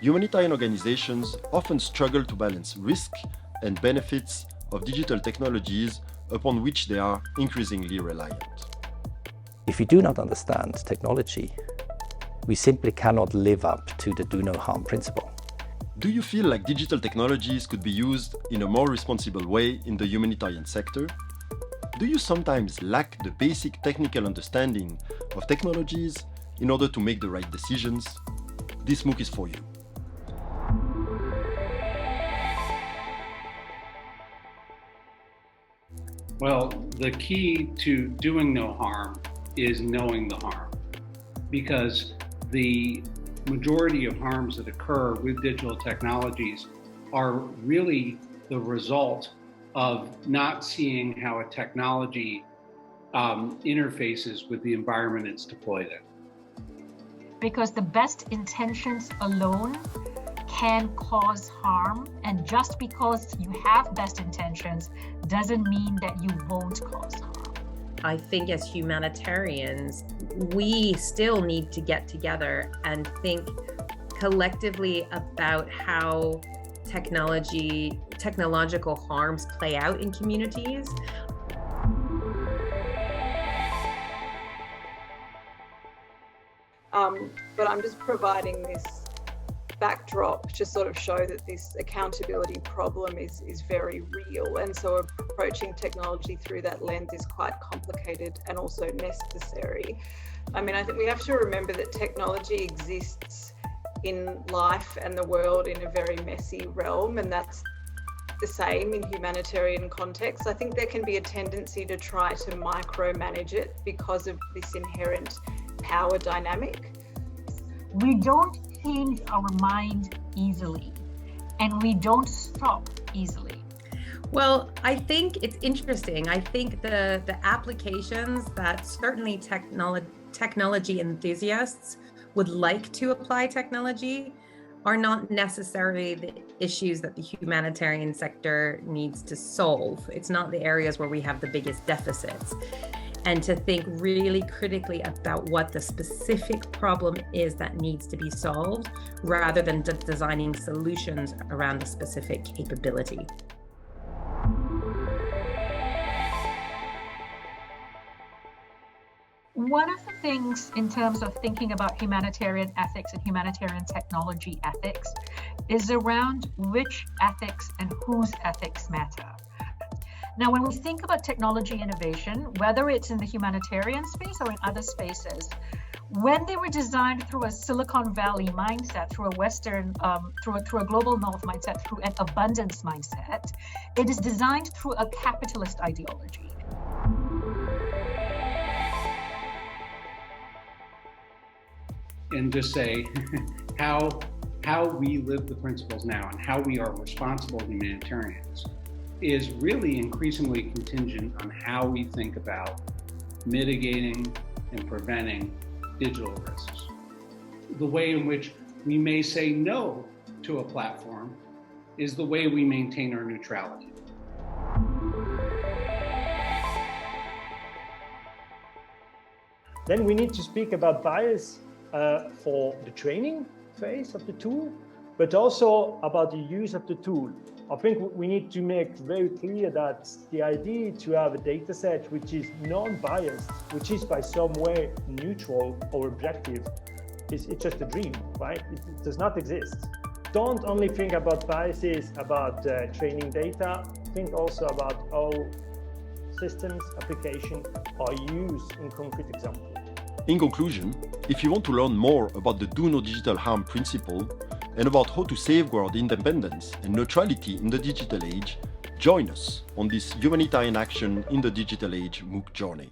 humanitarian organizations often struggle to balance risk and benefits of digital technologies upon which they are increasingly reliant. If we do not understand technology, we simply cannot live up to the do no harm principle. Do you feel like digital technologies could be used in a more responsible way in the humanitarian sector? Do you sometimes lack the basic technical understanding of technologies in order to make the right decisions? This MOOC is for you. Well, the key to doing no harm is knowing the harm, because the majority of harms that occur with digital technologies are really the result of not seeing how a technology interfaces with the environment it's deployed in. Because the best intentions alone can cause harm, and just because you have best intentions doesn't mean that you won't cause harm. I think as humanitarians, we still need to get together and think collectively about how technological harms play out in communities. But I'm just providing this backdrop to sort of show that this accountability problem is very real, and so approaching technology through that lens is quite complicated and also necessary. I mean, I think we have to remember that technology exists in life and the world in a very messy realm, and that's the same in humanitarian contexts. I think there can be a tendency to try to micromanage it because of this inherent power dynamic. We don't change our mind easily, and we don't stop easily. Well, I think it's interesting. I think the applications that certainly technology enthusiasts would like to apply technology are not necessarily the issues that the humanitarian sector needs to solve. It's not the areas where we have the biggest deficits. And to think really critically about what the specific problem is that needs to be solved, rather than designing solutions around the specific capability. One of the things in terms of thinking about humanitarian ethics and humanitarian technology ethics is around which ethics and whose ethics matter. Now, when we think about technology innovation, whether it's in the humanitarian space or in other spaces, when they were designed through a Silicon Valley mindset, through a Western, through a global North mindset, through an abundance mindset, it is designed through a capitalist ideology. And just say how we live the principles now and how we are responsible humanitarians is really increasingly contingent on how we think about mitigating and preventing digital risks. The way in which we may say no to a platform is the way we maintain our neutrality. Then we need to speak about bias for the training phase of the tool, but also about the use of the tool. I think we need to make very clear that the idea to have a data set which is non-biased, which is by some way neutral or objective, it's just a dream, right? It does not exist. Don't only think about biases about training data, think also about how systems, applications are used in concrete examples. In conclusion, if you want to learn more about the Do No Digital Harm principle and about how to safeguard independence and neutrality in the digital age, join us on this Humanitarian Action in the Digital Age MOOC journey.